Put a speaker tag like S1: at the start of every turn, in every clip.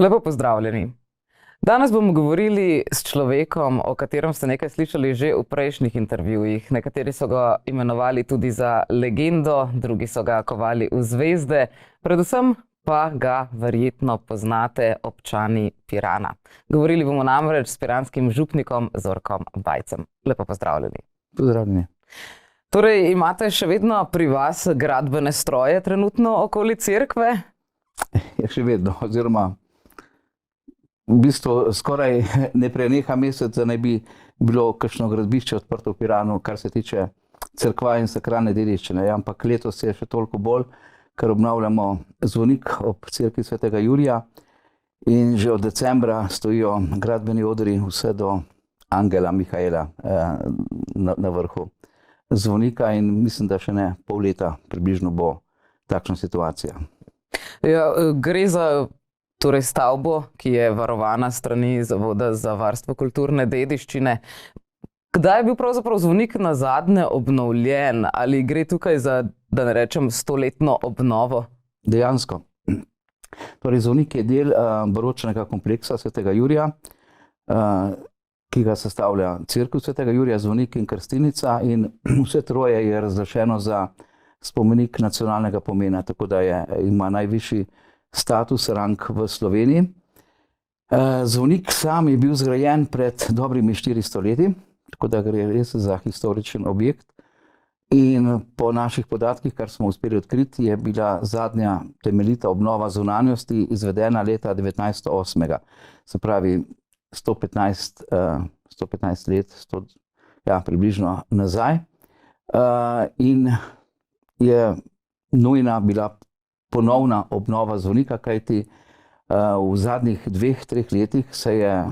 S1: Lepo pozdravljeni. Danes bomo govorili s človekom, o katerem ste nekaj slišali že v prejšnjih intervjujih. Nekateri so ga imenovali tudi za legendo, drugi so ga kovali v zvezde, predvsem pa ga verjetno poznate občani Pirana. Govorili bomo namreč s piranskim župnikom Zorkom Bajcem. Lepo pozdravljeni.
S2: Pozdravljeni.
S1: Torej, imate še vedno pri vas gradbene stroje trenutno okoli cerkve?
S2: Je še vedno, oziroma v bistvu skoraj ne preneha mesec, da naj bi bilo kakšno gradbišče odprto v Piranu, kar se tiče cerkva in sakralne dediščine. Ampak letos je še toliko bolj, ker obnavljamo zvonik ob cerkvi svetega Jurija in že od decembra stojijo gradbeni odri vse do Angela Mihaela na vrhu zvonika in mislim, da še ne pol leta približno bo takšna situacija.
S1: Ja, gre za torej stavbo, ki je varovana s strani Zavoda za varstvo kulturne dediščine. Kdaj je bil pravzaprav zvonik nazadnje obnovljen? Ali gre tukaj za, da ne rečem, 100-letno obnovo?
S2: Dejansko. Torej, zvonik je del baročnega kompleksa svetega Jurija, ki ga sestavlja cerkev svetega Jurija, zvonik in krstinica, in vse troje je razglašeno za spomenik nacionalnega pomena, tako da ima najvišji status, rang v Sloveniji. Zvonik sam je bil zgrajen pred dobrimi 400 leti, tako da gre res za historičen objekt. In po naših podatkih, kar smo uspeli odkriti, je bila zadnja temeljita obnova zunanjosti izvedena leta 1908. Se pravi 115 let, približno nazaj. In je nujna bila ponovna obnova zvonika, kajti v zadnjih 2-3 letih se je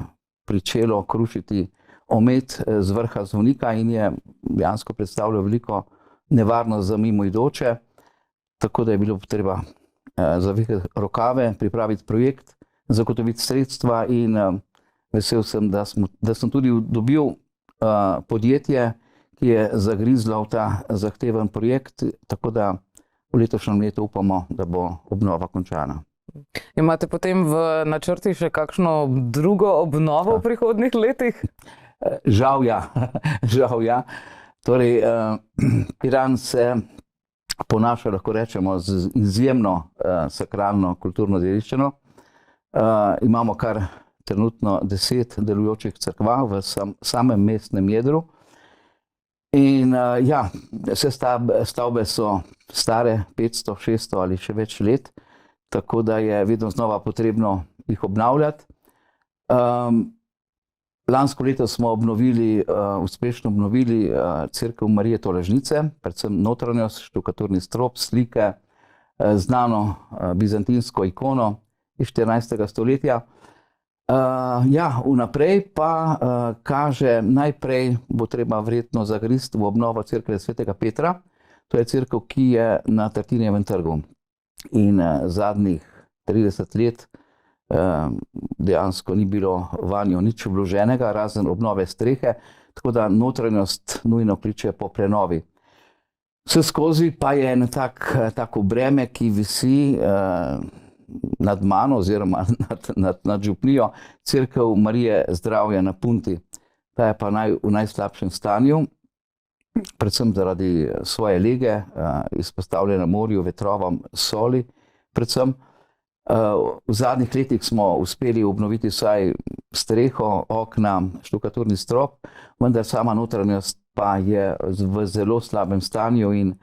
S2: pričelo krušiti omet z vrha zvonika in je dejansko predstavljalo veliko nevarnost za mimoidoče, tako da je bilo treba zavihati rokave, pripraviti projekt, zagotoviti sredstva in vesel sem, da sem tudi dobil podjetje, ki je zagrizlo v ta zahteven projekt, tako da v letošnjem letu upamo, da bo obnova končana.
S1: Imate potem v načrtih še kakšno drugo obnovo v prihodnjih letih?
S2: Žal ja. Torej, Piran se ponaša, lahko rečemo, z izjemno sakralno kulturno dediščino. Imamo kar trenutno 10 delujočih cerkva v samem mestnem jedru. In vse stavbe so stare 500, 600 ali še več let, tako da je vedno znova potrebno jih obnavljati. Lansko leto smo uspešno obnovili cerkev Marije Tolažnice, predvsem notranjost, štukaturni strop, slike, znano bizantinsko ikono iz 14. stoletja. Vnaprej pa kaže, najprej bo treba verjetno zagristi v obnovo cerkve svetega Petra. To je cerkev, ki je na Tartinijevem trgu. In zadnjih 30 let dejansko ni bilo vanjo nič vloženega, razen obnove strehe, tako da notranjost nujno kliče po prenovi. Vseskozi pa je tako breme, ki visi nad mano oziroma nad župnijo, cerkev Marije Zdravja na Punti. Ta je pa v najslabšem stanju, predvsem zaradi svoje lege, izpostavljena morju, vetrovom, soli predvsem. V zadnjih letih smo uspeli obnoviti vsaj streho, okna, štukaturni strop, vendar sama notranjost pa je v zelo slabem stanju in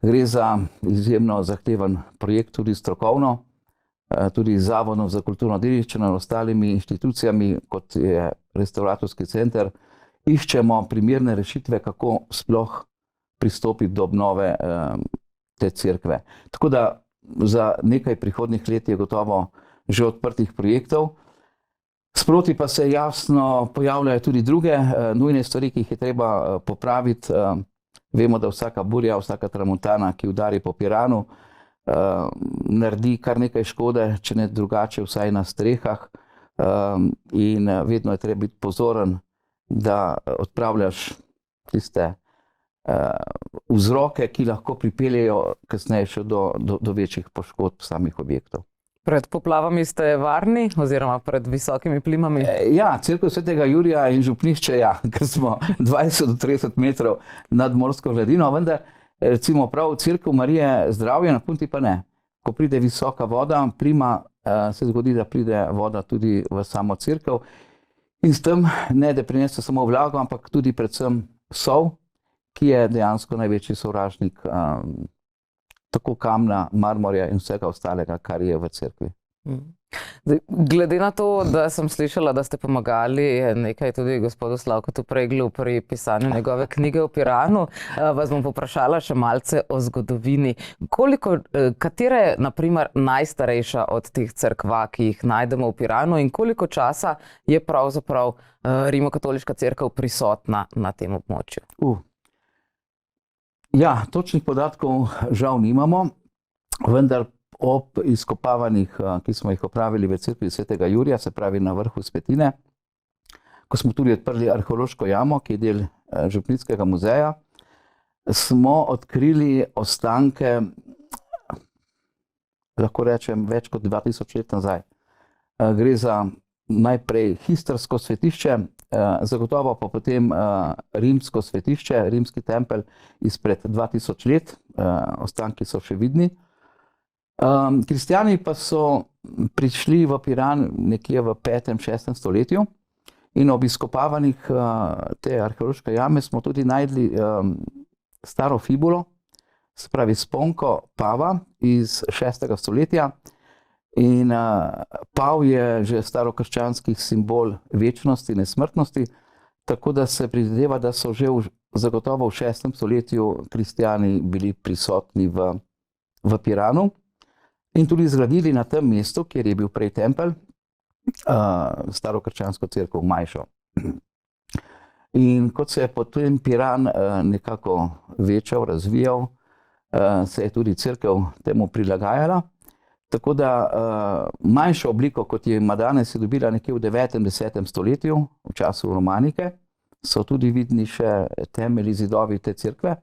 S2: gre za izjemno zahteven projekt, tudi strokovno. Tudi z Zavodom za kulturno dediščino in ostalimi inštitucijami, kot je Restavratorski center, iščemo primerne rešitve, kako sploh pristopiti do obnove te cerkve. Tako da za nekaj prihodnjih let je gotovo že odprtih projektov. Sproti pa se jasno pojavljajo tudi druge nujne stvari, ki jih je treba popraviti. Vemo, da vsaka burja, vsaka tramontana, ki udari po Piranu, naredi kar nekaj škode, če ne drugače, vsaj na strehah. In vedno je treba biti pozoren, da odpravljaš tiste vzroke, ki lahko pripeljejo kasneje še do večjih poškodb samih objektov.
S1: Pred poplavami ste varni oziroma pred visokimi plimami?
S2: Ja, cerkev svetega Jurija in župnišče, ja, ker smo 20 do 30 metrov nad morsko gladino, vendar recimo prav cerkev Marije Zdravja na Punti pa ne. Ko pride visoka voda, plima, se zgodi, da pride voda tudi v samo cerkev in s tem ne, da prinese samo vlago, ampak tudi predvsem sol, ki je dejansko največji sovražnik tako kamna, marmorja in vsega ostalega, kar je v cerkvi.
S1: Glede na to, da sem slišala, da ste pomagali nekaj tudi gospodu Slavkotu Preglu pri pisanju njegove knjige o Piranu, vas bom povprašala še malce o zgodovini. Katera je, na primer, najstarejša od teh cerkva, ki jih najdemo v Piranu, in koliko časa je pravzaprav Rimokatoliška cerkev prisotna na tem območju?
S2: Ja, točnih podatkov žal nimamo, vendar ob izkopavanjih, ki smo jih opravili v cerkvi svetega Jurija, se pravi na vrhu Spetine, ko smo tudi odprli arheološko jamo, ki je del Župnickega muzeja, smo odkrili ostanke, lahko rečem, več kot 2000 let nazaj. Gre za najprej histrsko svetišče, zagotovo pa potem rimsko svetišče, rimski tempelj izpred 2000 let, ostanki so še vidni. Kristjani pa so prišli v Piran nekje v 5. in 6. stoletju in ob izkopavanjih te arheološke jame smo tudi najdli staro fibulo, se pravi sponko pava iz 6. stoletja. In pav je že starokrščanski simbol večnosti, nesmrtnosti, tako da se predvideva, da so že zagotovo v 6. stoletju kristjani bili prisotni v Piranu in tudi zgradili na tem mestu, kjer je bil prej tempelj, starokrščansko cerkev Majšo. In kot se je potem Piran nekako večal, razvijal, se je tudi cerkev temu prilagajala. Tako da manjšo obliko, kot je ima danes, je dobila nekje v 9. in 10. stoletju, v času romanike, so tudi vidni še temelji, zidovi te cerkve.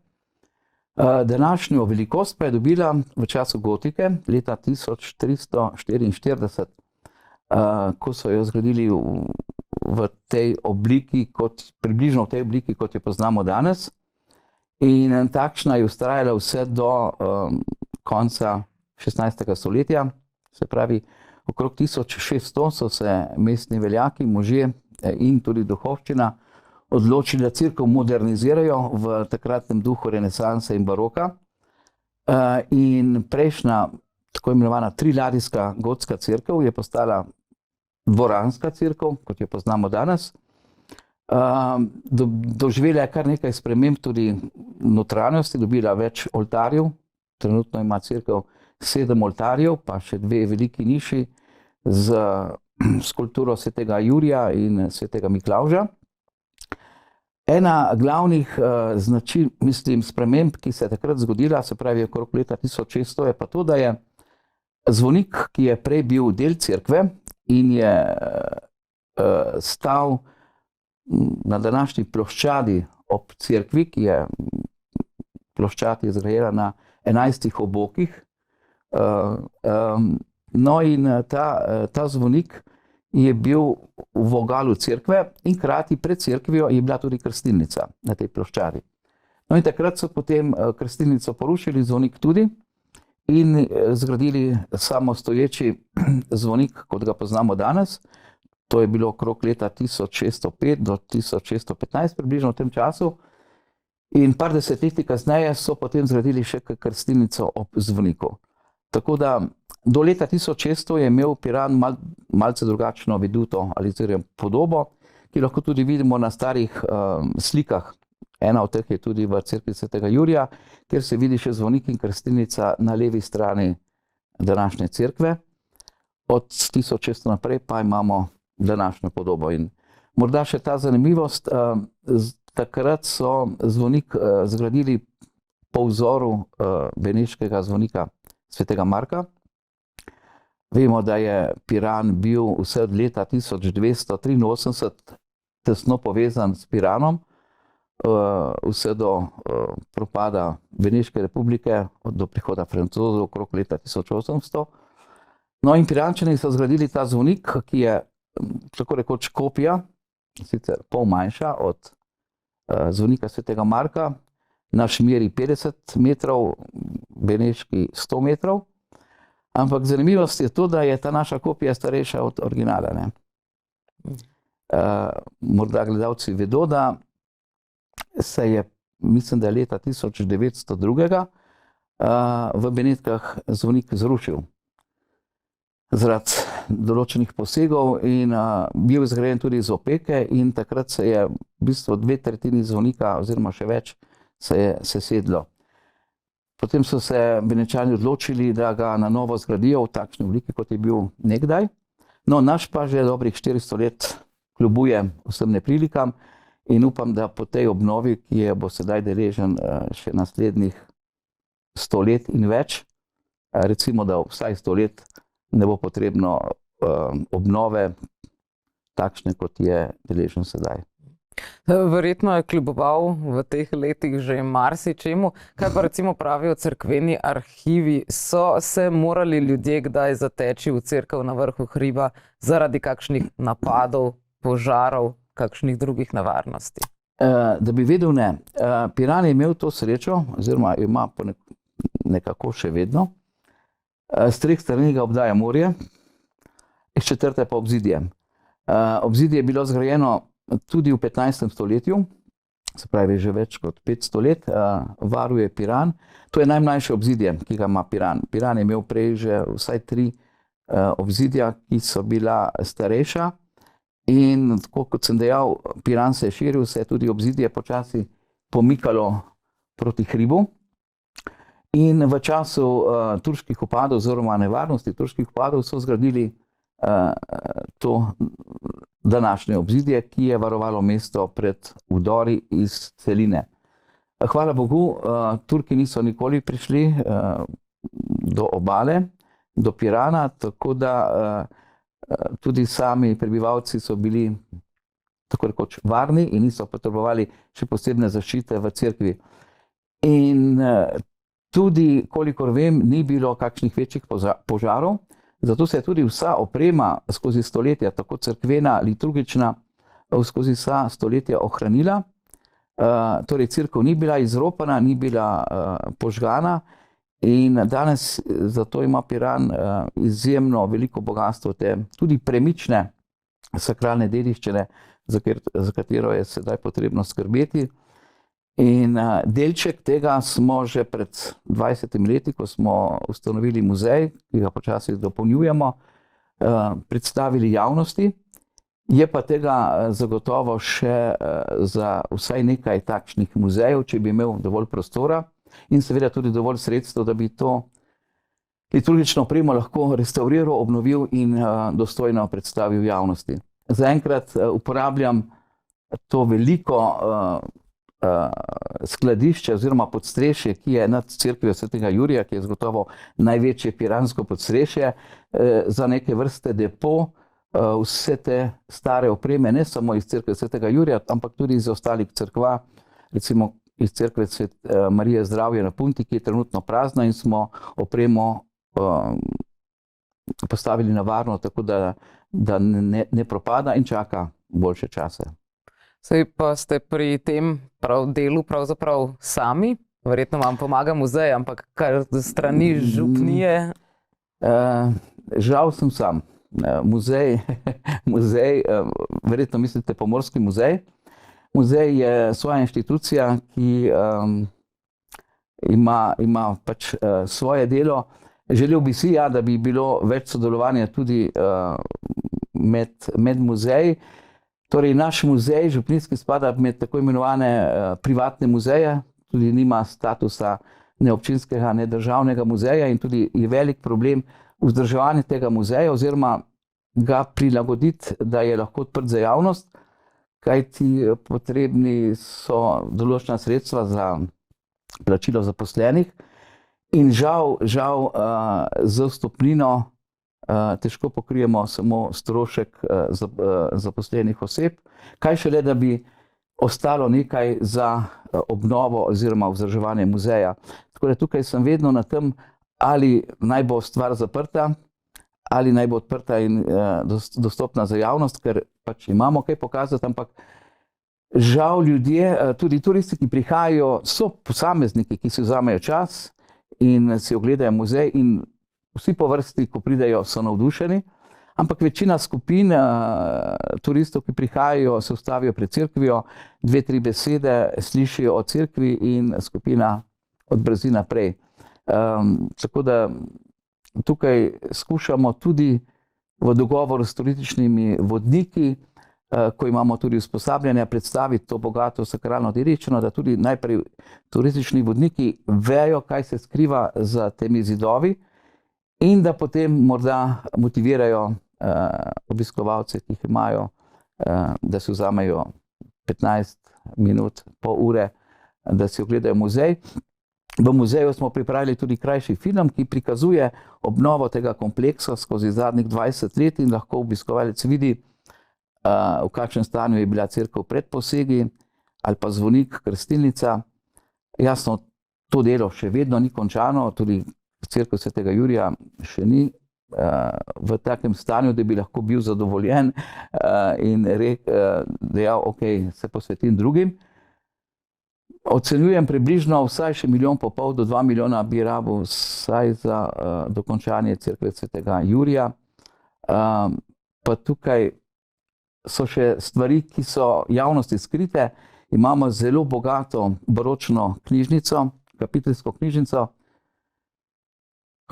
S2: Današnjo velikost pa je dobila v času gotike, leta 1344, ko so jo zgradili v tej obliki, približno v tej obliki, kot jo poznamo danes. In takšna je vztrajala vse do konca 16. stoletja, se pravi, okrog 1600 so se mestni veljaki, možje in tudi duhovščina odločili, da cerkev modernizirajo v takratnem duhu renesanse in baroka. In prejšnja, tako imenovana triladijska gotska cerkev, je postala dvoranska cerkev, kot jo poznamo danes. Doživela je kar nekaj sprememb tudi notranjosti, dobila več oltarjev, trenutno ima cerkev 7 oltarjev, pa še 2 veliki niši z skulpturo svetega Jurija in svetega Miklavža. Ena glavnih sprememb, ki se je takrat zgodila, se pravi okrog leta 1600, je pa to, da je zvonik, ki je prej bil del cerkve in je stal na današnji ploščadi ob cerkvi, ki je ploščad je zgrajena na 11 obokih. No in ta zvonik je bil v vogalu cerkve in hkrati pred cerkvijo je bila tudi krstilnica na tej ploščadi. No in takrat so potem krstilnico porušili, zvonik tudi, in zgradili samostoječi zvonik, kot ga poznamo danes. To je bilo okrog leta 1605 do 1615, približno v tem času. In par desetletij kasneje so potem zgradili še krstilnico ob zvoniku. Tako da do leta 1600 je imel Piran malce drugačno veduto ali podobo, ki lahko tudi vidimo na starih slikah. Ena od teh je tudi v cerkvi svetega Jurija, kjer se vidi še zvonik in krstilnica na levi strani današnje cerkve. Od 1600 naprej pa imamo današnjo podobo. In morda še ta zanimivost, takrat so zvonik zgradili po vzoru beneškega zvonika svetega Marka. Vemo, da je Piran bil vse od leta 1283 tesno povezan s Piranom, vse do propada Beneške republike, do prihoda Francozov okrog leta 1800. No in Pirančani so zgradili ta zvonik, ki je tako rekoč kopija, sicer pol manjša od zvonika svetega Marka, naš meri 50 metrov, beneški 100 metrov, ampak zanimivost je to, da je ta naša kopija starejša od originala, ne. Morda gledalci vedo, da se je, mislim, da je leta 1902 v Benetkah zvonik zrušil zaradi določenih posegov in bil zgrajen tudi iz opeke in takrat se je v bistvu 2/3 zvonika oziroma še več se je sesedlo. Potem so se Benečani odločili, da ga na novo zgradijo v takšni obliki, kot je bil nekdaj. No, naš pa že dobrih 400 let kljubuje vsem neprilikam in upam, da po tej obnovi, ki je bo sedaj deležen še naslednjih 100 let in več, recimo, da vsaj 100 let ne bo potrebno obnove takšne, kot je deležen sedaj.
S1: Verjetno je kljuboval v teh letih že marsičemu. Kaj pa recimo pravijo cerkveni arhivi? So se morali ljudje kdaj zateči v cerkev na vrhu hriba zaradi kakšnih napadov, požarov, kakšnih drugih nevarnosti?
S2: Da bi vedel, ne. Piran je imel to srečo, oziroma ima nekako še vedno. S 3 strani ga obdaja morje, iz 4. pa obzidje. Obzidje je bilo zgrajeno tudi v 15. stoletju, se pravi že več kot 500 let, varuje Piran. To je najmlajše obzidje, ki ga ima Piran. Piran je imel prej že vsaj 3 obzidja, ki so bila starejša. In tako kot sem dejal, Piran se je širil, se je tudi obzidje počasi pomikalo proti hribu. In v času turških vpadov oziroma nevarnosti turških vpadov so zgradili to današnje obzidje, ki je varovalo mesto pred vdori iz celine. Hvala Bogu, Turki niso nikoli prišli do obale, do Pirana, tako da tudi sami prebivalci so bili tako rekoč varni in niso potrebovali še posebne zaščite v cerkvi. In tudi, kolikor vem, ni bilo kakšnih večjih požarov, zato se je tudi vsa oprema skozi stoletja, tako cerkvena, liturgična, skozi vsa stoletja ohranila. Torej, cerkev ni bila izropana, ni bila požgana in danes zato ima Piran izjemno veliko bogastvo te tudi premične sakralne dediščine, za katero je sedaj potrebno skrbeti. In delček tega smo že pred 20 leti, ko smo ustanovili muzej, ki ga počasi dopolnjujemo, predstavili javnosti. Je pa tega zagotovo še za vsaj nekaj takšnih muzejev, če bi imel dovolj prostora in seveda tudi dovolj sredstev, da bi to liturgično opremo lahko restavriral, obnovil in dostojno predstavil javnosti. Zaenkrat uporabljam to veliko skladišče oziroma podstrešje, ki je nad cerkvijo svetega Jurija, ki je zagotovo največje piransko podstrešje, za neke vrste depo vse te stare opreme, ne samo iz cerkve svetega Jurija, ampak tudi iz ostalih cerkva, recimo iz cerkve Marije Zdravje na Punti, ki je trenutno prazna in smo opremo postavili na varno, tako da ne propada in čaka boljše čase.
S1: Saj pa ste pri tem delu pravzaprav sami, verjetno vam pomaga muzej, ampak kar strani župnije?
S2: Žal sem sam. Muzej, verjetno mislite Pomorski muzej. Muzej je svoja inštitucija, ki ima pač svoje delo. Želel bi si, da bi bilo več sodelovanja tudi med muzeji. Torej, naš muzej, župnijski, spada med tako imenovane privatne muzeje, tudi nima statusa ne občinskega, ne državnega muzeja in tudi je velik problem vzdrževanje tega muzeja oziroma ga prilagoditi, da je lahko odprt za javnost, kajti potrebni so določena sredstva za plačilo zaposlenih in žal z vstopnino težko pokrijemo samo strošek zaposlenih oseb, kaj šele, da bi ostalo nekaj za obnovo oziroma vzdrževanje muzeja. Tako da tukaj sem vedno na tem, ali naj bo stvar zaprta, ali naj bo odprta in dostopna za javnost, ker pač imamo kaj pokazati, ampak žal ljudje, tudi turisti, ki prihajajo, so posamezniki, ki si vzamejo čas in si ogledajo muzej in vsi po vrsti, ko pridejo, so navdušeni, ampak večina skupin turistov, ki prihajajo, se ustavijo pred cerkvijo, 2-3 besede slišijo o cerkvi in skupina odbrzi naprej. Tako da tukaj skušamo tudi v dogovoru s turističnimi vodniki, ko imamo tudi usposabljanja, predstaviti to bogato sakralno dediščino, da tudi najprej turistični vodniki vejo, kaj se skriva za temi zidovi in da potem morda motivirajo obiskovalce, ki jih imajo, da si vzamejo 15 minut, pol ure, da si ogledajo muzej. V muzeju smo pripravili tudi krajši film, ki prikazuje obnovo tega kompleksa skozi zadnjih 20 let in lahko obiskovalec vidi, v kakšnem stanju je bila cerkev pred posegi, ali pa zvonik, krstilnica. Jasno, to delo še vedno ni končano, tudi cerkev svetega Jurija še ni v takem stanju, da bi lahko bil zadovoljen in dejal, ok, se posvetim drugim. Ocenjujem približno vsaj še 1,5 milijona do 2 milijona bi rabil vsaj za dokončanje cerkve svetega Jurija. Pa tukaj so še stvari, ki so javnosti skrite. Imamo zelo bogato baročno knjižnico, kapiteljsko knjižnico.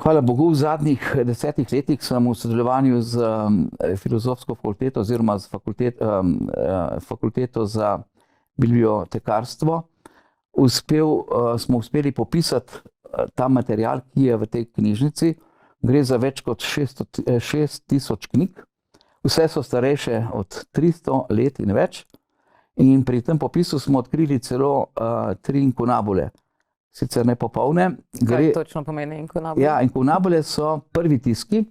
S2: Hvala Bogu, v zadnjih 10 letih sem v sodelovanju z filozofsko fakulteto oziroma z fakulteto za bibliotekarstvo smo uspeli popisati ta material, ki je v tej knjižnici. Gre za več kot 6,000 knjig. Vse so starejše od 300 let in več. In pri tem popisu smo odkrili celo 3 inkunabule. Sicer ne popolne.
S1: Kaj točno pomeni inkunabule?
S2: Ja, inkunabule so prvi tiski.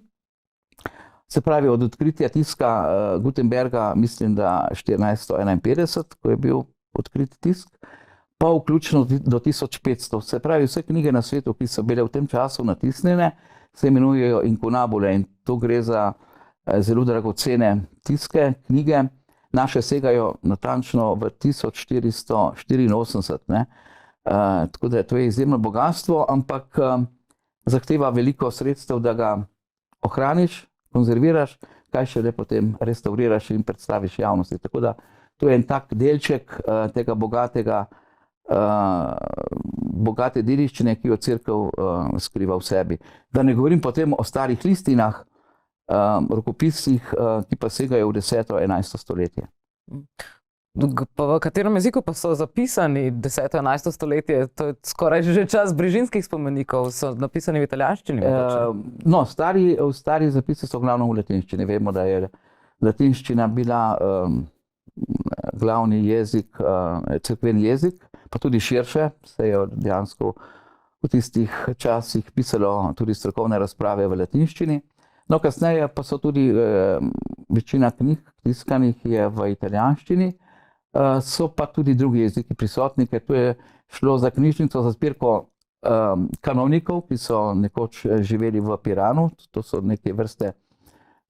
S2: Se pravi, od odkritja tiska Gutenberga, mislim, da 1451, ko je bil odkrit tisk, pa vključno do 1500. Se pravi, vse knjige na svetu, ki so bile v tem času natisnjene, se imenujejo inkunabule in to gre za zelo dragocene tiske, knjige. Naše segajo natančno v 1484, ne. Tako da to je izjemno bogatstvo, ampak zahteva veliko sredstev, da ga ohraniš, konzerviraš, kaj šele potem restauriraš in predstaviš javnosti. Tako da to je en tak delček tega bogate dediščine, ki jo cerkev skriva v sebi. Da ne govorim potem o starih listinah, rokopisih, ki pa segajo v 10. in 11. stoletje.
S1: Pa v katerem jeziku pa so zapisani 10. in 11. stoletje? To je skoraj že čas brižinskih spomenikov, so napisani v italijanščini?
S2: No, stari zapisi so glavno v latinščini. Vemo, da je latinščina bila glavni jezik, cerkveni jezik, pa tudi širše, se je dejansko v tistih časih pisalo tudi strokovne razprave v latinščini. No, kasneje pa so tudi večina knjig tiskanih je v italijanščini, so pa tudi drugi jeziki prisotni, ker tu je šlo za knjižnico, za zbirko kanovnikov, ki so nekoč živeli v Piranu. To so neke vrste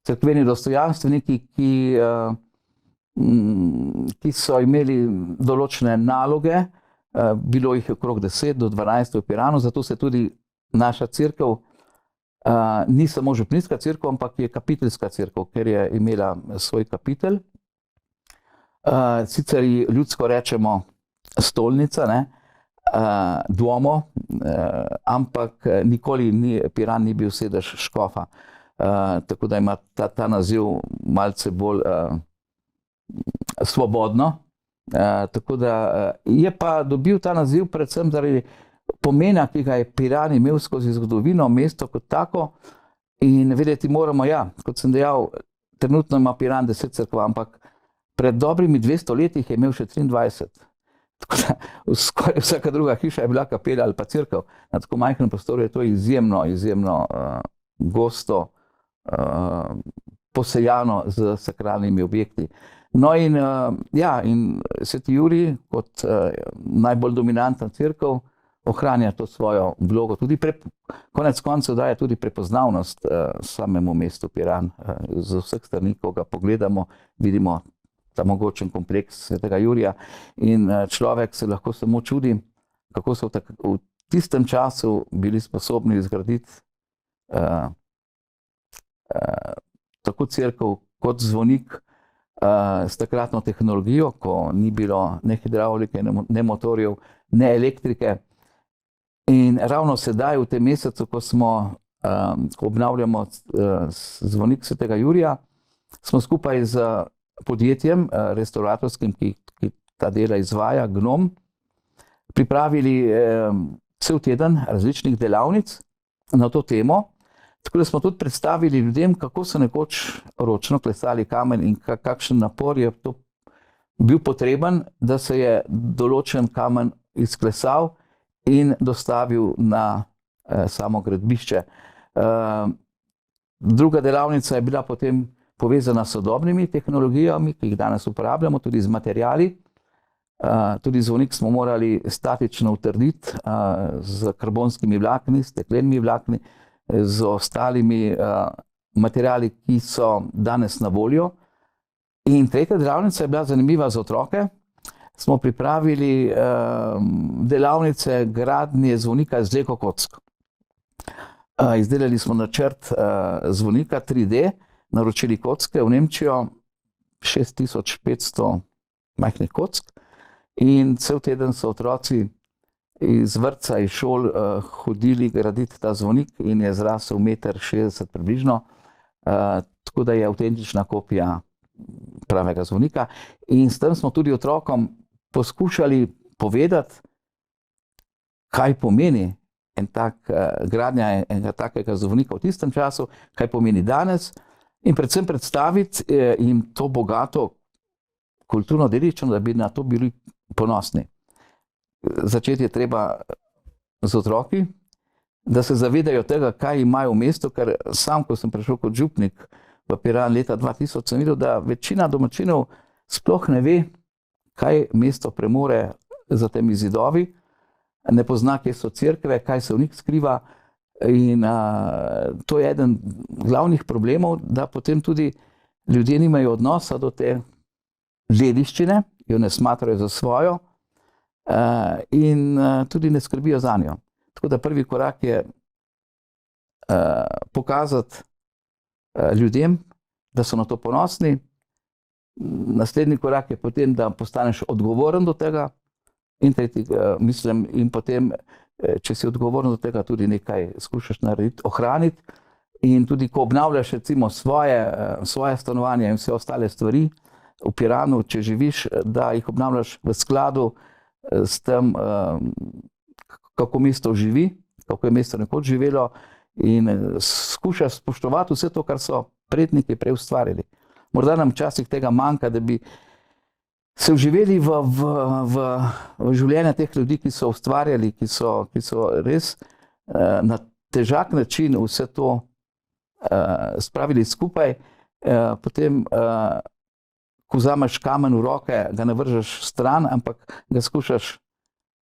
S2: cerkveni dostojanstveniki, ki so imeli določene naloge, bilo jih je okrog 10 do 12 v Piranu, zato se tudi naša cerkev ni samo župnijska cerkev, ampak je kapiteljska cerkev, ker je imela svoj kapitelj. Sicer ji ljudsko rečemo stolnica, ne, duomo, ampak nikoli Piran ni bil sedež škofa. Tako da ima ta naziv malce bolj svobodno. Tako da je pa dobil ta naziv predvsem zaradi pomena, ki ga je Piran imel skozi zgodovino, mesto kot tako. In vedeti moramo, ja, kot sem dejal, trenutno ima Piran 10 cerkva, ampak pred dobrimi 200 leti je imel še 23. Tako da skoraj vsaka druga hiša je bila kapela ali pa cerkev. Na tako majhnem prostoru je to izjemno gosto posejano z sakralnimi objekti. No in ja, in Sveti Jurij kot najbolj dominantna cerkev ohranja to svojo vlogo, tudi konec koncev daje tudi prepoznavnost samemu mestu Piran. Z vseh strani, ko ga pogledamo, vidimo ta mogočen kompleks Svetega Jurija in človek se lahko samo čudi, kako so v tistem času bili sposobni zgraditi tako cerkev kot zvonik s takratno tehnologijo, ko ni bilo ne hidravlike, ne motorjev, ne elektrike. In ravno sedaj, v tem mesecu, ko obnavljamo zvonik Svetega Jurija, smo skupaj z podjetjem restauratorskim, ki ta dela izvaja, Gnom, pripravili cel teden različnih delavnic na to temo. Tako da smo tudi predstavili ljudem, kako so nekoč ročno klesali kamen in kakšen napor je to bil potreben, da se je določen kamen izklesal in dostavil na samo gradbišče. Druga delavnica je bila potem povezana s sodobnimi tehnologijami, ki jih danes uporabljamo, tudi z materiali. Tudi zvonik smo morali statično utrditi z karbonskimi vlakni, steklenimi vlakni, z ostalimi materiali, ki so danes na voljo. In tretja delavnica je bila zanimiva za otroke. Smo pripravili delavnice gradnje zvonika z Lego kock. Izdelali smo načrt zvonika 3D, naročili kocke v Nemčijo, 6500 majhnih kock, in cel teden so otroci iz vrtca, iz šol hodili graditi ta zvonik in je zrasel 1,60 m približno, tako da je avtentična kopija pravega zvonika. In s tem smo tudi otrokom poskušali povedati, kaj pomeni gradnja enega takega zvonika v tistem času, kaj pomeni danes, in predvsem predstaviti jim to bogato kulturno dediščino, da bi na to bili ponosni. Začeti je treba z otroki, da se zavedajo tega, kaj imajo v mestu, ker sam, ko sem prišel kot župnik v Piran leta 2000, sem videl, da večina domačinov sploh ne ve, kaj mesto premore za temi zidovi, ne pozna, kje so cerkve, kaj se v njih skriva. In to je eden glavnih problemov, da potem tudi ljudje nimajo odnosa do te dediščine, jo ne smatrajo za svojo in tudi ne skrbijo za njo. Tako da prvi korak je pokazati ljudem, da so na to ponosni. Naslednji korak je potem, da postaneš odgovoren do tega, in tretji, mislim, in potem, če si odgovoren do tega, tudi nekaj skušaš narediti, ohraniti. In tudi, ko obnavljaš recimo svoje stanovanje in vse ostale stvari v Piranu, če živiš, da jih obnavljaš v skladu s tem, kako mesto živi, kako je mesto nekoč živelo, in skušaš spoštovati vse to, kar so predniki prej ustvarili. Morda nam včasih tega manjka, da bi se vživeli v življenje teh ljudi, ki so ustvarjali, ki so res na težak način vse to spravili skupaj. Potem, ko vzameš kamen v roke, ga ne vržeš stran, ampak ga skušaš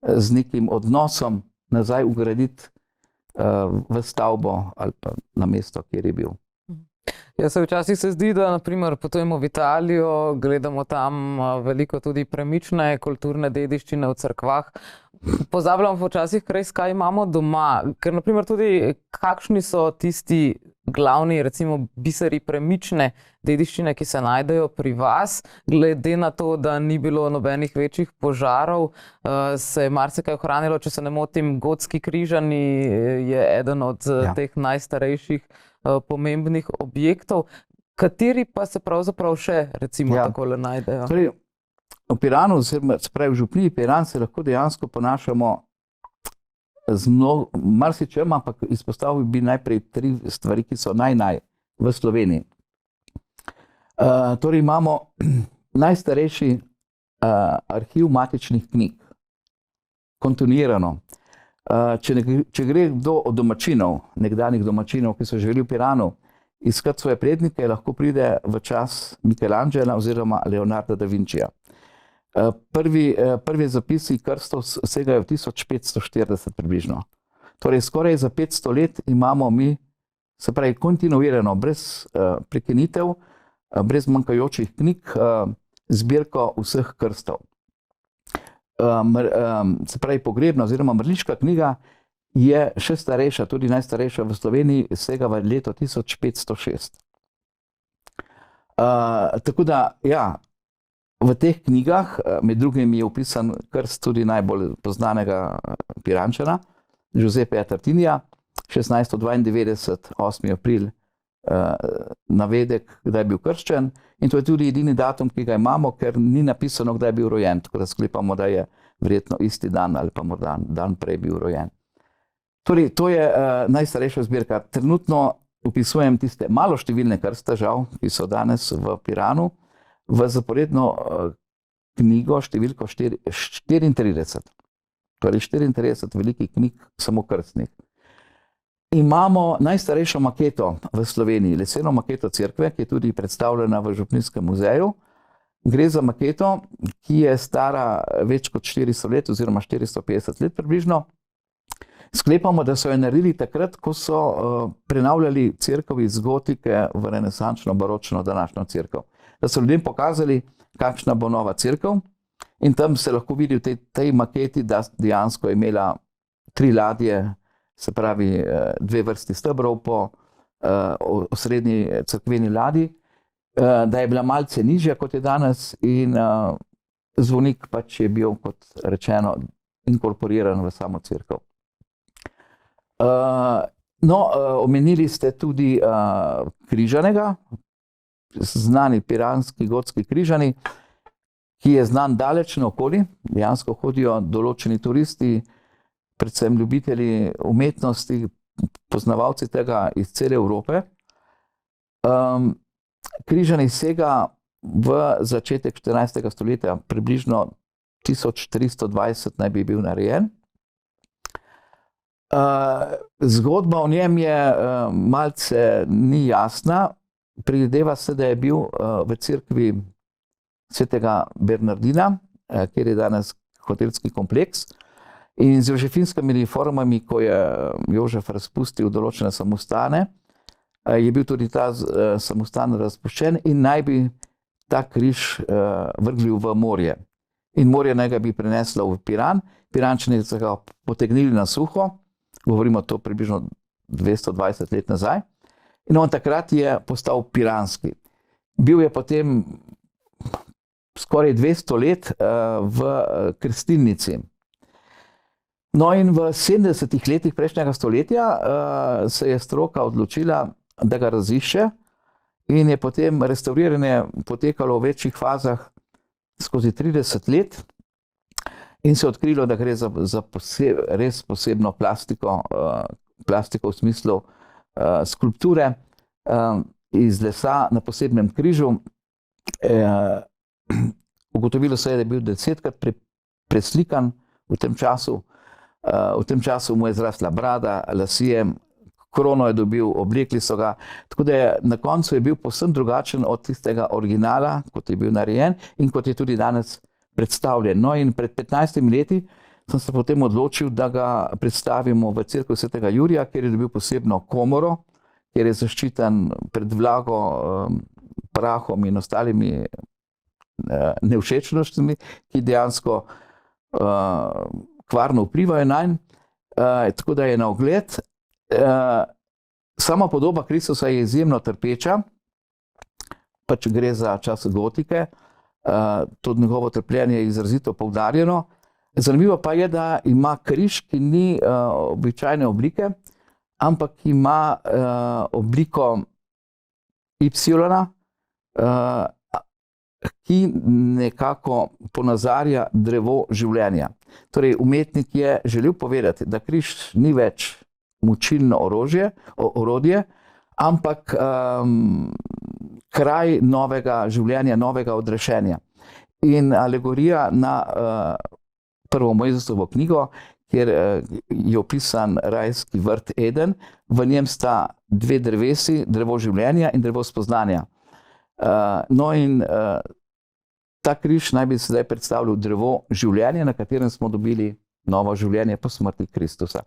S2: z nekim odnosom nazaj ugraditi v stavbo ali pa na mesto, kjer je bil.
S1: Ja, včasih se zdi, da naprimer potujemo v Italijo, gledamo tam veliko tudi premične kulturne dediščine v cerkvah. Pozabljamo včasih res, kaj imamo doma, ker naprimer tudi kakšni so tisti glavni, recimo, biseri premične dediščine, ki se najdejo pri vas. Glede na to, da ni bilo nobenih večjih požarov, se je marsikaj ohranilo. Če se ne motim, Gotski križani je eden od teh najstarejših pomembnih objektov. Kateri pa se pravzaprav še, recimo, takole najdejo?
S2: Torej, v Piranu, se pravi v župniji Piran, se lahko dejansko ponašamo z marsičem, ampak izpostavil bi najprej 3 stvari, ki so naj v Sloveniji. Torej imamo najstarejši arhiv matičnih knjig, kontinuirano. Če gre kdo od domačinov, nekdanjih domačinov, ki so živeli v Piranu, iskati svoje prednike, lahko pride v čas Michelangela oziroma Leonarda da Vincija. Prvi zapisi krstov segajo v 1540 približno. Torej, skoraj za 500 let imamo mi, se pravi, kontinuirano, brez prekinitev, brez manjkajočih knjig, zbirko vseh krstov. Se pravi, pogrebna oziroma mrliška knjiga je še starejša, tudi najstarejša v Sloveniji, sega v leto 1506. Tako da, ja, v teh knjigah, med drugim je opisan krst tudi najbolj poznanega Pirančana, Giuseppeja Tartinija, 1692, 8. april, navedek, kdaj je bil krščen, in to je tudi edini datum, ki ga imamo, ker ni napisano, kdaj je bil rojen, tako da sklepamo, da je verjetno isti dan ali pa morda dan prej bil rojen. Torej, to je najstarejša zbirka. Trenutno opisujem tiste maloštevilne krste, žal, ki so danes v Piranu, v zaporedno knjigo številko 34. Torej 34 velikih knjig, samo krstnih. Imamo najstarejšo maketo v Sloveniji, leseno maketo cerkve, ki je tudi predstavljena v Župnijskem muzeju. Gre za maketo, ki je stara več kot 400 let oziroma 450 let približno. Sklepamo, da so jo naredili takrat, ko so prenavljali cerkev iz gotike v renesančno, baročno današnjo cerkev. Da so ljudem pokazali, kakšna bo nova cerkev, in tam se lahko vidi v tej maketi, da dejansko je imela 3 ladje, se pravi 2 vrsti stebrov po osrednji cerkveni ladji, da je bila malce nižja, kot je danes, in zvonik pač je bil, kot rečeno, inkorporiran v samo cerkev. Omenili ste tudi Križanega, znani piranski gotski Križani, ki je znan daleč naokoli. Dejansko hodijo določeni turisti, predvsem ljubitelji umetnosti, poznavalci tega iz cele Evrope. Križani sega v začetek 14. stoletja, približno 1320 naj bi bil narejen. Zgodba o njem je malce ni jasna. Predvideva se, da je bil v cerkvi svetega Bernardina, kjer je danes hotelski kompleks, in z jožefinskimi reformami, ko je Jožef razpustil določene samostane, je bil tudi ta samostan razpuščen in naj bi ta križ vrgli v morje. In morje naj ga bi prineslo v Piran. Pirančani so ga potegnili na suho, govorimo to približno 220 let nazaj, in on takrat je postal piranski. Bil je potem skoraj 200 let v Krstilnici. No, in v 70. letih prejšnjega stoletja se je stroka odločila, da ga razišče, in je potem restavriranje potekalo v večjih fazah skozi 30 let in se je odkrilo, da gre za res posebno plastiko, v smislu skulpture iz lesa na posebnem križu. Ugotovilo se je, da je bil 10-krat preslikan v tem času. V tem času mu je zrasla brada, lasje, krono je dobil, oblekli so ga, tako da je na koncu je bil povsem drugačen od tistega originala, kot je bil narejen in kot je tudi danes predstavljen. No, in pred 15 leti sem se potem odločil, da ga predstavimo v cerkev svetega Jurija, kjer je dobil posebno komoro, kjer je zaščiten pred vlago, prahom in ostalimi nevšečnostmi, ki dejansko kvarno vplivajo nanj, tako da je na ogled. Sama podoba Kristusa je izjemno trpeča, pač gre za čas gotike, to njegovo trpljenje je izrazito poudarjeno. Zanimivo pa je, da ima križ, ki ni običajne oblike, ampak ima obliko Y, ki nekako ponazarja drevo življenja. Torej, umetnik je želel povedati, da križ ni več mučilno orodje, ampak kraj novega življenja, novega odrešenja. In alegorija na prvo Mojzesovo knjigo, kjer je opisan rajski vrt Eden, v njem sta 2 drevesi, drevo življenja in drevo spoznanja. No, in ta križ naj bi sedaj predstavljal drevo življenja, na katerem smo dobili novo življenje po smrti Kristusa.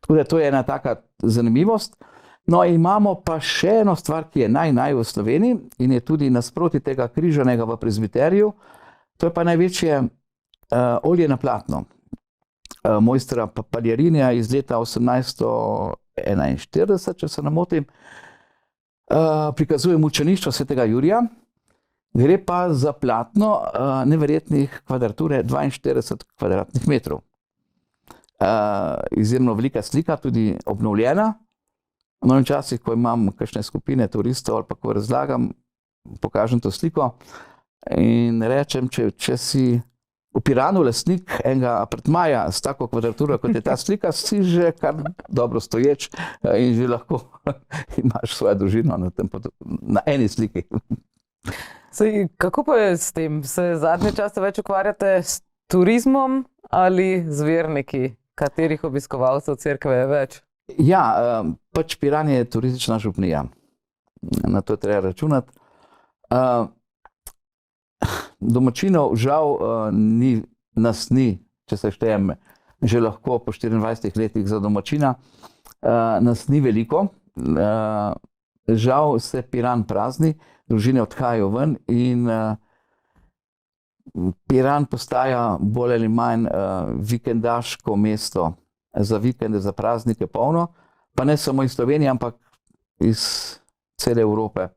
S2: Tako da to je ena taka zanimivost. No, imamo pa še eno stvar, ki je naj v Sloveniji in je tudi nasproti tega križanega v prezbiteriju. To je pa največje olje na platno. Mojstra Paljarinija iz leta 1841, če se ne motim, prikazuje mučeništvo svetega Jurija. Gre pa za platno neverjetnih kvadrature 42 kvadratnih metrov. Izjemno velika slika, tudi obnovljena. No, in včasih, ko imam kakšne skupine turistov ali pa ko razlagam, pokažem to sliko in rečem, če si v Piranu lastnik enega apartmaja s tako kvadraturo, kot je ta slika, si že kar dobro stoječ in že lahko imaš svojo družino na eni sliki.
S1: Sej, kako pa je s tem? Se zadnje čase več ukvarjate s turizmom ali z verniki? Katerih obiskovalcev cerkve je več?
S2: Ja, pač Piran je turistična župnija. Na to treba računati. Domačinov žal nas ni, če se štejem, že lahko po 24 letih za domačina, nas ni veliko. Žal se Piran prazni, družine odhajajo ven in Piran postaja bolj ali manj vikendaško mesto za vikende, za praznike polno, pa ne samo iz Slovenije, ampak iz cele Evrope.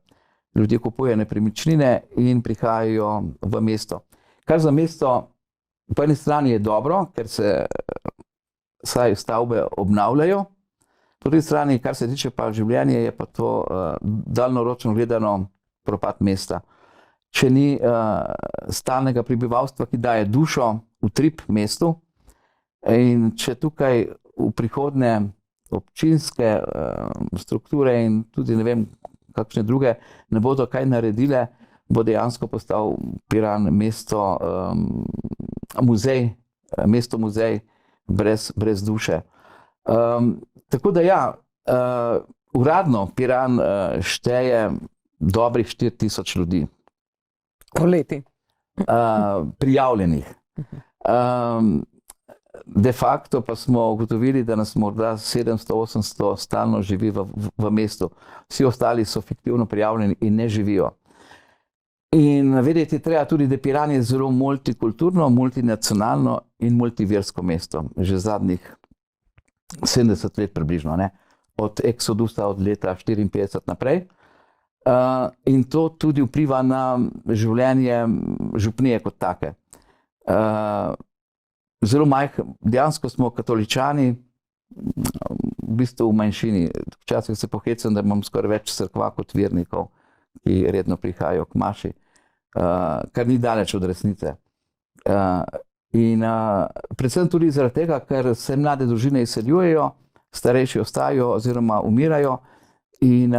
S2: Ljudje kupujejo nepremičnine in prihajajo v mesto. Kar za mesto po eni strani je dobro, ker se vsaj stavbe obnavljajo, po drugi strani, kar se tiče pa življenja, je pa to daljnoročno gledano propad mesta. Če ni stalnega prebivalstva, ki daje dušo, utrip mestu, in če tukaj v prihodnje občinske strukture in tudi ne vem, kakšne druge ne bodo kaj naredile, bo dejansko postal Piran mesto muzej, mesto muzej brez duše. Tako da ja, uradno Piran šteje dobrih 4000 ljudi.
S1: Poleti.
S2: Prijavljenih. De facto pa smo ugotovili, da nas morda 700-800 stalno živi v mestu. Vsi ostali so fiktivno prijavljeni in ne živijo. In vedeti treba tudi, da Piran je zelo multikulturno, multinacionalno in multiversko mesto. Že zadnjih 70 let približno, ne? Od Exodusa od leta 54 naprej. In to tudi vpliva na življenje župnije kot take. Zelo dejansko smo katoličani v bistvu v manjšini. Včasih se pohecam, da imam skoraj več cerkva kot vernikov, ki redno prihajajo k maši, kar ni daleč od resnice. In predvsem tudi zaradi tega, ker se mlade družine izseljujejo, starejši ostajajo oziroma umirajo in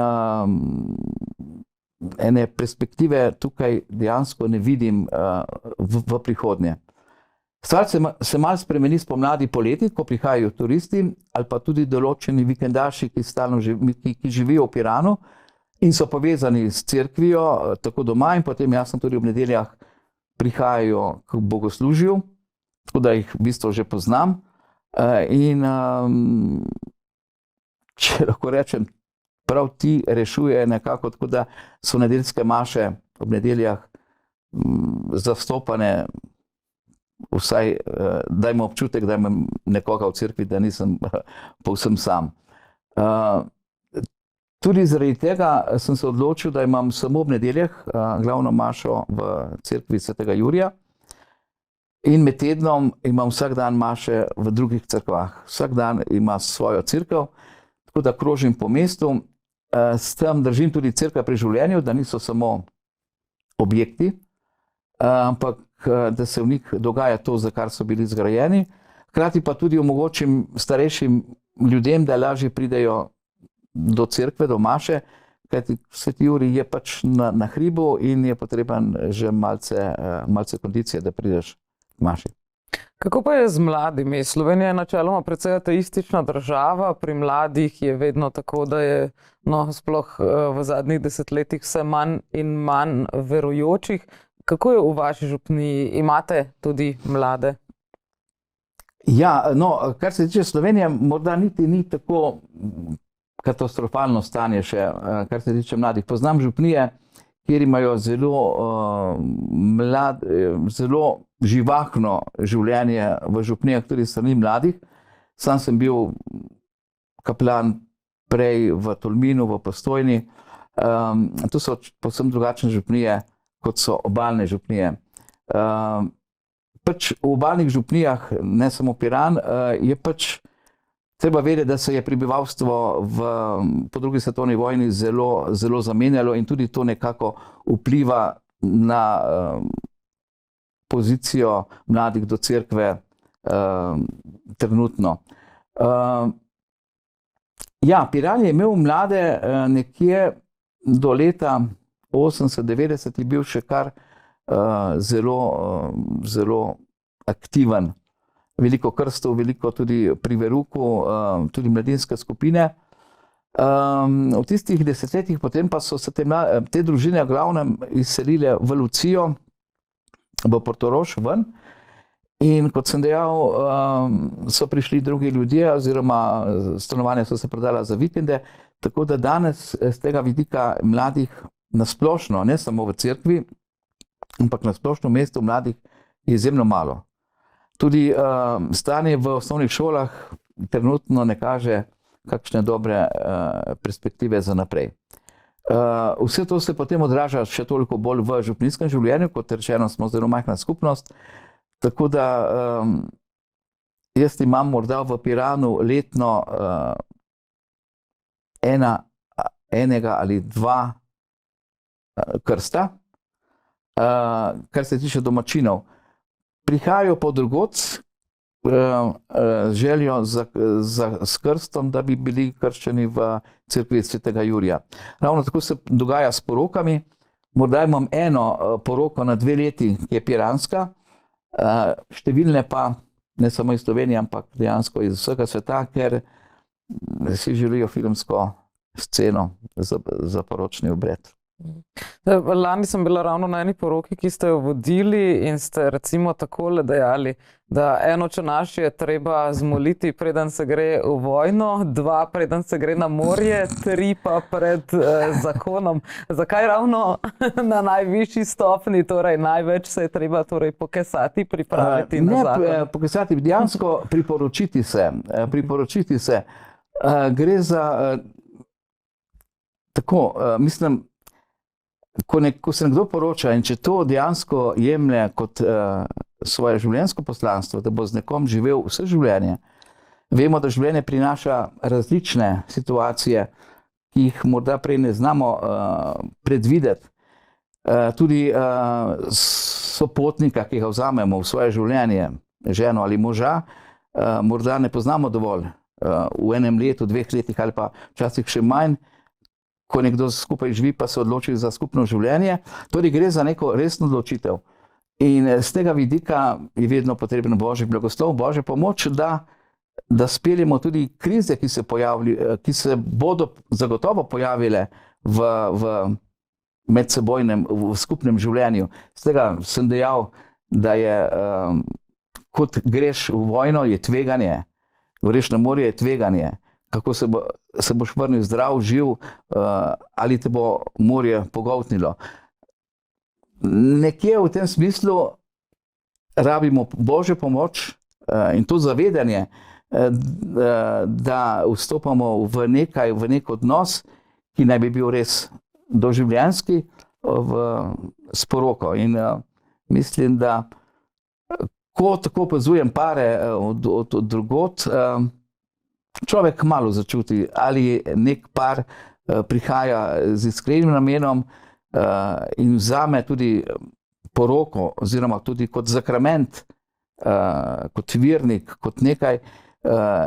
S2: ene perspektive tukaj dejansko ne vidim v prihodnje. Stvar se malo spremeni spomladi poleti, ko prihajajo turisti ali pa tudi določeni vikendaši, ki živijo v Piranu in so povezani s cerkvijo, tako doma in potem jasno tudi ob nedeljah prihajajo k bogoslužju, tako da jih v bistvu že poznam. In če lahko rečem, prav ti rešuje nekako tako, da so nedeljske maše ob nedeljah zastopane, vsaj dajmo občutek, da imam nekoga v cerkvi, da nisem povsem sam. Tudi zaradi tega sem se odločil, da imam samo ob nedeljah glavno mašo v cerkvi svetega Jurija in med tednom imam vsak dan maše v drugih cerkvah. Vsak dan ima svojo cerkev, tako da krožim po mestu, s tem držim tudi cerkve pri življenju, da niso samo objekti, ampak da se v njih dogaja to, za kar so bili zgrajeni. Hkrati pa tudi omogočim starejšim ljudem, da lažje pridejo do cerkve, do maše, kajti sveti Jurij je pač na hribu in je potreben že malce kondicije, da prideš k maši.
S1: Kako pa je z mladimi? Slovenija je načeloma precej ateistična država, pri mladih je vedno tako, da je sploh v zadnjih desetletjih vse manj in manj verujočih. Kako je v vaši župniji? Imate tudi mlade?
S2: Ja, no, kar se tiče Slovenije, morda niti ni tako katastrofalno stanje še, kar se tiče mladih. Poznam župnije, kjer imajo zelo živahno življenje v župnijah, tudi strani mladih. Sam sem bil kaplan prej v Tolminu, v Postojni. To so povsem drugačne župnije, kot so obalne župnije. Pač v obalnih župnijah, ne samo Piran, je pač treba vedeti, da se je prebivalstvo po drugi svetovni vojni zelo zamenjalo in tudi to nekako vpliva na pozicijo mladih do cerkve trenutno. Ja, Piran je imel mlade nekje do leta 80-90, je bil še kar zelo aktiven. Veliko krstov, veliko tudi pri veruku, tudi mladinske skupine. V tistih desetletjih potem pa so se te družine v glavnem izselile v Lucijo, v Portorož ven. In kot sem dejal, so prišli drugi ljudje oziroma stanovanja so se prodala za vikende, tako da danes z tega vidika mladih nasplošno, ne samo v cerkvi, ampak nasplošno v mestu mladih je izjemno malo. Tudi stanje v osnovnih šolah trenutno ne kaže kakšne dobre perspektive za naprej. Vse to se potem odraža še toliko bolj v župnijskem življenju, kot rečeno, smo zelo majhna skupnost, tako da jaz imam morda v Piranu letno enega ali dva krsta, kar se tiče domačinov. Prihajajo po drugod željo s krstom, da bi bili krščeni v cerkvi svetega Jurija. Ravno tako se dogaja s porokami. Morda imam eno poroko na 2 leti, ki je piranska, številne pa ne samo iz Slovenije, ampak dejansko iz vsega sveta, ker si želijo filmsko sceno za poročni obred.
S1: Lani sem bila ravno na eni poroki, ki ste jo vodili in ste recimo takole dejali, da eno očenaš je treba zmoliti, preden se gre v vojno, 2 preden se gre na morje, 3 pa pred zakonom. Zakaj ravno na najvišji stopni, torej največ se je treba pokesati, pripraviti na zakon?
S2: Ne pokesati, dejansko priporočiti se. Gre za tako, mislim, ko se nekdo poroča in če to dejansko jemlje kot svoje življenjsko poslanstvo, da bo z nekom živel vse življenje, vemo, da življenje prinaša različne situacije, ki jih morda prej ne znamo predvideti. Tudi sopotnika, ki ga vzamemo v svoje življenje, ženo ali moža, morda ne poznamo dovolj v enem letu, 2 letih ali pa včasih še manj. Ko nekdo skupaj živi, pa se odloči za skupno življenje. Torej gre za neko resno odločitev. In z tega vidika je vedno potreben Božji blagoslov, Božja pomoč, da speljemo tudi krize, ki se bodo zagotovo pojavile v medsebojnem, v skupnem življenju. Z tega sem dejal, da je, kot greš v vojno, je tveganje. Greš na morje, je tveganje. Kako se boš vrnil zdrav, živ, ali te bo morje pogoltnilo. Nekje v tem smislu rabimo Božjo pomoč in to zavedanje, da vstopamo v nek odnos, ki naj bi bil res doživljenjski, s poroko. In mislim, da ko tako opazujem pare od drugod, človek malo začuti, ali nek par prihaja z iskrenim namenom in vzame tudi poroko, oziroma tudi kot sakrament, kot vernik, kot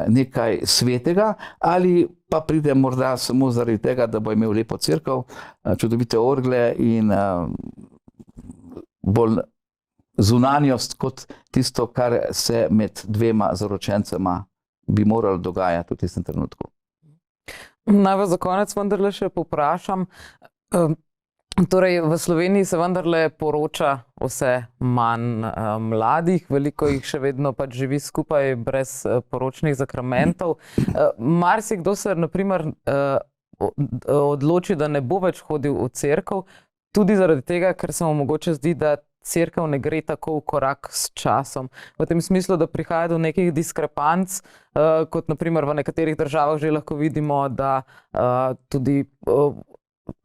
S2: nekaj svetega, ali pa pride morda samo zaradi tega, da bo imel lepo cerkev, čudovite orgle in bolj zunanjost kot tisto, kar se med 2 zaročencema bi moralo dogajati v tistem trenutku.
S1: Naj vas za konec vendarle še povprašam, Torej, v Sloveniji se vendarle poroča vse manj mladih, veliko jih še vedno pač živi skupaj brez poročnih zakramentov. Marsikdo se naprimer odloči, da ne bo več hodil v cerkev, tudi zaradi tega, ker se mu mogoče zdi, da cerkev ne gre tako v korak s časom. V tem smislu, da prihaja do nekih diskrepanc, kot naprimer v nekaterih državah že lahko vidimo, da tudi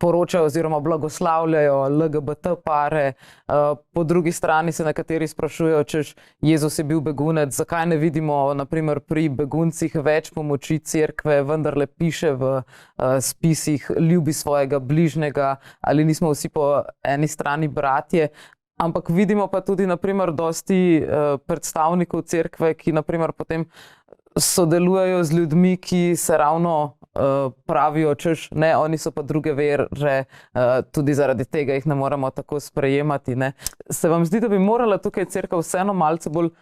S1: poročajo oziroma blagoslavljajo LGBT pare. Po drugi strani se nekateri sprašujejo, češ Jezus je bil begunec, zakaj ne vidimo naprimer pri beguncih več pomoči cerkve, vendarle piše v spisih ljubi svojega bližnjega, ali nismo vsi po eni strani bratje. Ampak vidimo pa tudi naprimer dosti predstavnikov cerkve, ki naprimer potem sodelujejo z ljudmi, ki se ravno pravijo, češ ne, oni so pa druge vere, tudi zaradi tega jih ne moremo tako sprejemati, ne. Se vam zdi, da bi morala tukaj cerkev vseeno malce bolj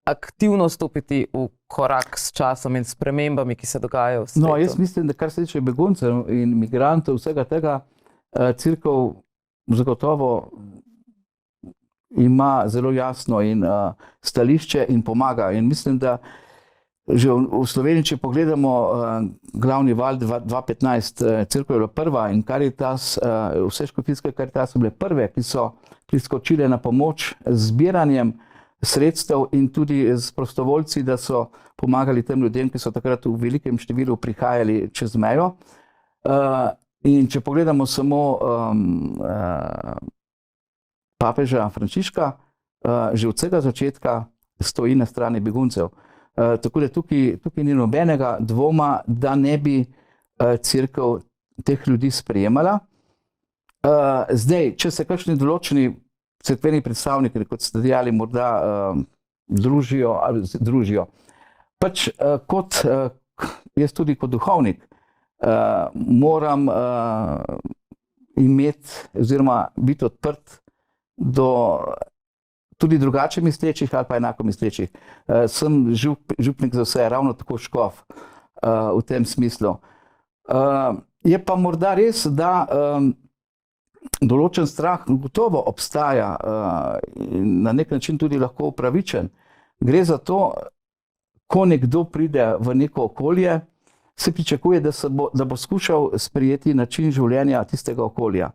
S1: aktivno stopiti v korak s časom in spremembami, ki se dogajajo v svetu?
S2: No, jaz mislim, da kar se tiče beguncev in migrantov, vsega tega, cerkev zagotovo ima zelo jasno in stališče in pomaga. In mislim, da že v Sloveniji, če pogledamo glavni val 2015, cerkev je bila prva in Karitas, vse škofijske Karitas so bile prve, ki so priskočile na pomoč z zbiranjem sredstev in tudi s prostovoljci, da so pomagali tem ljudem, ki so takrat v velikem številu prihajali čez mejo. In če pogledamo samo papeža Frančiška, že od vsega začetka stoji na strani beguncev. Tako da tukaj ni nobenega dvoma, da ne bi cerkev teh ljudi sprejemala. Zdaj, če se kakšni določeni cerkveni predstavniki, kot ste dejali, morda družijo, pač kot jaz tudi kot duhovnik moram imeti oziroma biti odprt do tudi drugače mislečih ali pa enako mislečih. Sem župnik za vse, ravno tako škof v tem smislu. Je pa morda res, da določen strah gotovo obstaja in na nek način tudi lahko upravičen. Gre za to, ko nekdo pride v neko okolje, se pričakuje, da bo skušal sprejeti način življenja tistega okolja.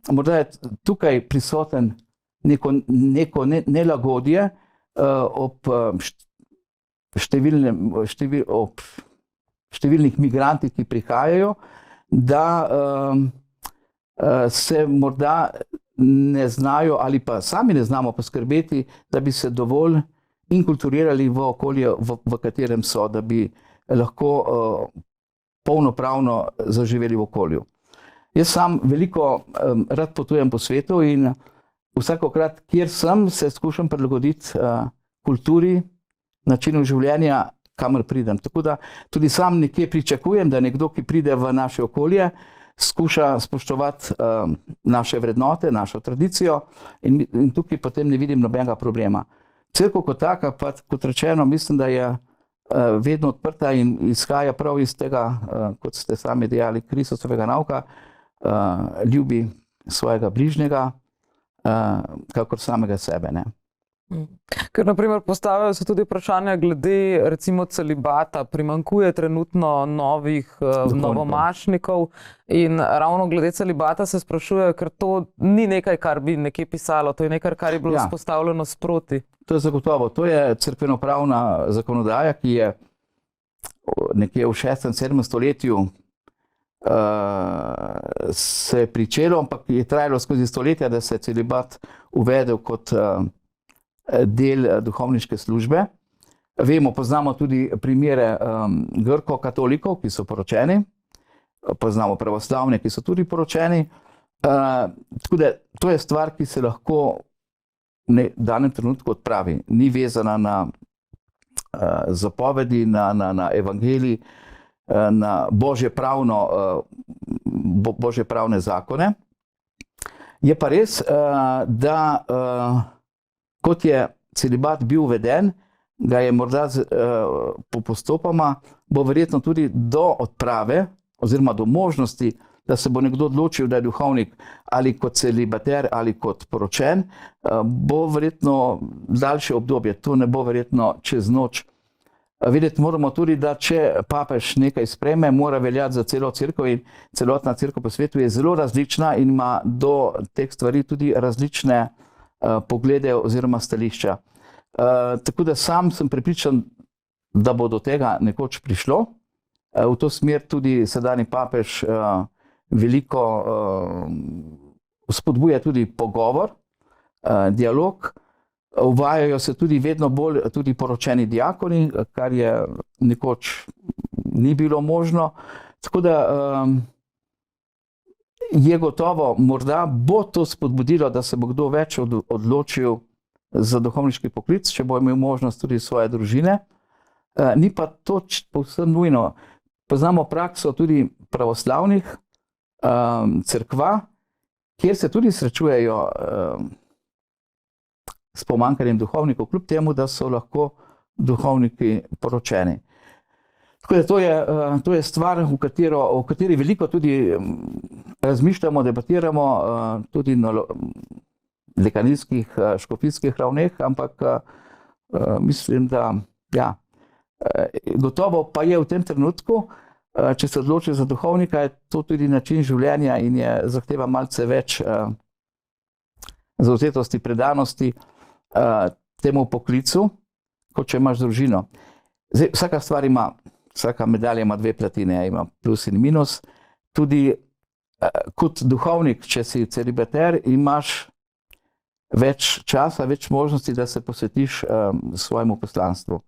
S2: Morda je tukaj prisoten neko nelagodje ob številnih migrantih, ki prihajajo, da se morda ne znajo ali pa sami ne znamo poskrbeti, da bi se dovolj inkulturirali v okolje, v katerem so, da bi lahko polnopravno zaživeli v okolju. Jaz sam veliko rad potujem po svetu in vsakokrat, kjer sem, se skušam prilagoditi kulturi, načinu življenja, kamor pridem. Tako da tudi sam nekje pričakujem, da nekdo, ki pride v naše okolje, skuša spoštovati naše vrednote, našo tradicijo in tukaj potem ne vidim nobenega problema. Cerkev kot taka, pa kot rečeno, mislim, da je vedno odprta in izhaja prav iz tega, kot ste sami dejali, Kristusovega nauka, ljubi svojega bližnjega, kakor samega sebe, ne.
S1: Ker naprimer postavljajo se tudi vprašanja glede recimo celibata, primanjkuje trenutno novih novomašnikov in ravno glede celibata se sprašujejo, ker to ni nekaj, kar bi nekje pisalo, to je nekaj, kar je bilo vzpostavljeno sproti.
S2: To je zagotovo, to je cerkvenopravna zakonodaja, ki je nekje v 6. 7. stoletju se je pričelo, ampak je trajalo skozi stoletja, da se je celibat uvedel kot del duhovniške službe. Vemo, poznamo tudi primere grko-katolikov, ki so poročeni, poznamo pravoslavne, ki so tudi poročeni. Tako da to je stvar, ki se lahko v danem trenutku odpravi. Ni vezana na zapovedi, na evangelij, na božje pravne zakone. Je pa res, da kot je celibat bil uveden, ga je morda postopoma, bo verjetno tudi do odprave oziroma do možnosti da se bo nekdo odločil, da je duhovnik ali kot celibater ali kot poročen, bo verjetno daljše obdobje. To ne bo verjetno čez noč. Videti moramo tudi, da če papež nekaj sprejme, mora veljati za celo cerkev in celotna cerkev po svetu je zelo različna in ima do teh stvari tudi različne poglede oziroma stališča. Tako da sam sem prepričan, da bo do tega nekoč prišlo. V to smer tudi sedanji papež veliko spodbuja tudi pogovor, dialog. Uvajajo se tudi vedno bolj tudi poročeni diakoni, kar je nekoč ni bilo možno. Tako da je gotovo, morda bo to spodbudilo, da se bo kdo več odločil za duhovniški poklic, če bo imel možnost tudi svoje družine. Ni pa to povsem nujno. Poznamo prakso tudi pravoslavnih cerkva, kjer se tudi srečujejo s pomanjkanjem duhovnikov, kljub temu, da so lahko duhovniki poročeni. Tako da to je stvar, o kateri veliko tudi razmišljamo, debatiramo tudi na dekanijskih, škofijskih ravneh, ampak mislim, da ja, gotovo pa je v tem trenutku, če se odloči za duhovnika, je to tudi način življenja in zahteva malce več zavzetosti, predanosti temu poklicu, kot če imaš družino. Zdaj, vsaka medalja ima dve platine, ima plus in minus. Tudi kot duhovnik, če si celibater, imaš več časa, več možnosti, da se posvetiš svojemu poslanstvu.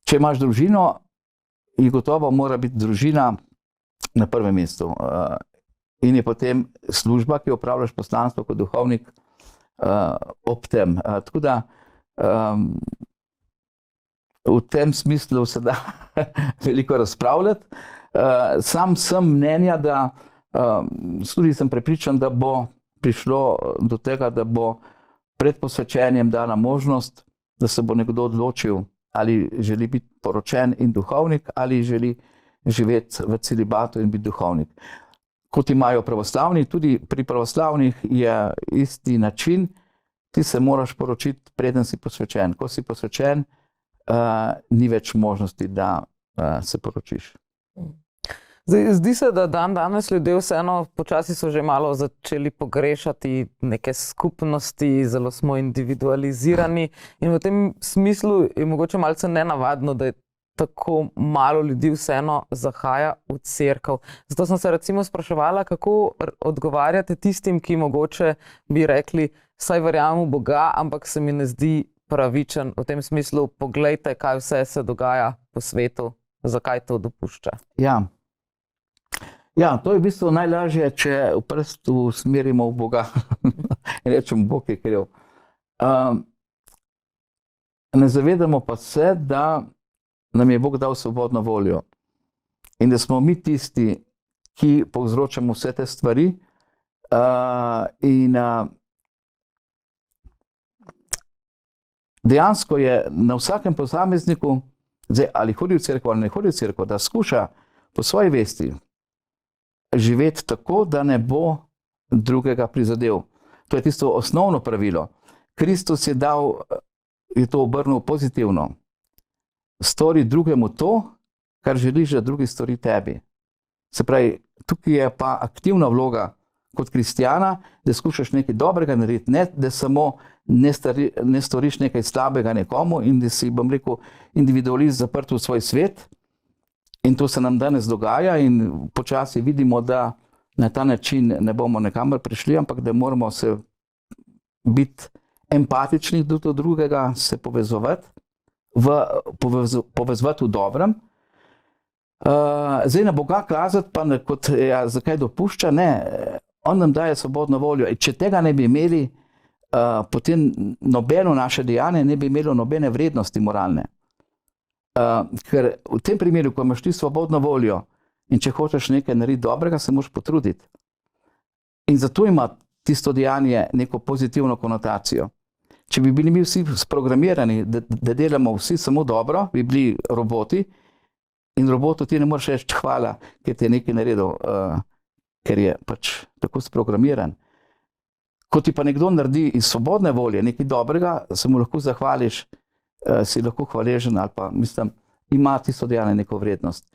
S2: Če imaš družino, je gotovo mora biti družina na prvem mestu. In je potem služba, ki opravljaš poslanstvo kot duhovnik, ob tem. Tako da v tem smislu se da veliko razpravljati. Sam sem mnenja, da tudi sem prepričan, da bo prišlo do tega, da bo pred posvečenjem dana možnost, da se bo nekdo odločil, ali želi biti poročen in duhovnik, ali želi živeti v celibatu in biti duhovnik. Kot imajo pravoslavni, tudi pri pravoslavnih je isti način, ti se moraš poročiti, preden si posvečen. Ko si posvečen, ni več možnosti, da se poročiš.
S1: Zdi se, da danes ljudje vseeno počasi so že malo začeli pogrešati neke skupnosti, zelo smo individualizirani in v tem smislu je mogoče malce nenavadno, da je tako malo ljudi vseeno zahaja v cerkev. Zato sem se recimo spraševala, kako odgovarjate tistim, ki mogoče bi rekli, saj verjamem v Boga, ampak se mi ne zdi pravičen v tem smislu, poglejte, kaj vse se dogaja po svetu, zakaj to dopušča.
S2: Ja, to je v bistvu najlažje, če v prst usmerimo v Boga in rečemo, Bog je kriv. Ne zavedamo pa se, da nam je Bog dal svobodno voljo in da smo mi tisti, ki povzročamo vse te stvari in dejansko je na vsakem posamezniku, ali hodi v cerkev ali ne hodi v cerkev, da skuša po svoji vesti živeti tako, da ne bo drugega prizadel. To je tisto osnovno pravilo. Kristus je to obrnil pozitivno. Stori drugemu to, kar želiš, da drugi stori tebi. Se pravi, tukaj je pa aktivna vloga kot kristjana, da skušaš nekaj dobrega narediti, ne da samo ne storiš nekaj slabega nekomu in da si, bom rekel, individualist zaprt v svoj svet. In to se nam danes dogaja in počasi vidimo, da na ta način ne bomo nikamor prišli, ampak da moramo se biti empatični do drugega, se povezovati v dobrem. Zdaj na Boga kazati pa kot, zakaj dopušča, ne, on nam daje svobodno voljo. In če tega ne bi imeli, potem nobeno naše dejanje ne bi imelo nobene vrednosti moralne. Ker v tem primeru, ko imaš ti svobodno voljo in če hočeš nekaj narediti dobrega, se moraš potruditi. In zato ima tisto dejanje neko pozitivno konotacijo. Če bi bili mi vsi sprogramirani, da delamo vsi samo dobro, bi bili roboti in robotu ti ne moreš reči hvala, ker ti je nekaj naredil. ker je pač tako sprogramiran. Ko ti pa nekdo naredi iz svobodne volje nekaj dobrega, se mu lahko zahvališ, si lahko hvaležen ali pa mislim, ima tisto dejanje neko vrednost.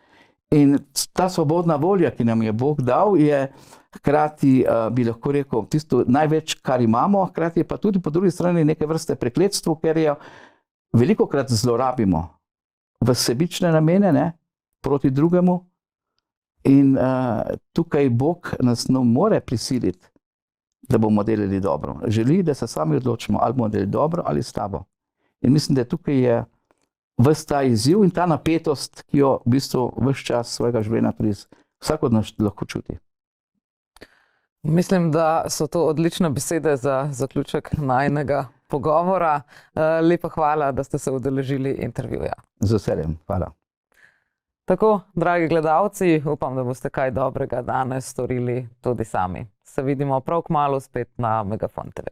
S2: In ta svobodna volja, ki nam je Bog dal, je hkrati, bi lahko rekel, tisto največ, kar imamo, hkrati je pa tudi po drugi strani neke vrste prekletstvo, ker jo velikokrat zlorabimo v sebične namene, ne, proti drugemu. In tukaj Bog nas ne more prisiliti, da bomo delali dobro. Želi, da se sami odločimo, ali bomo delali dobro ali slabo. In mislim, da tukaj je ves ta izziv in ta napetost, ki jo v bistvu ves čas svojega življenja tudi vsak od nas lahko čuti.
S1: Mislim, da so to odlične besede za zaključek najinega pogovora. Lepa hvala, da ste se udeležili intervjuja.
S2: Z veseljem, hvala.
S1: Tako, dragi gledalci, upam, da boste kaj dobrega danes storili tudi sami. Se vidimo prav kmalu spet na Megafon TV.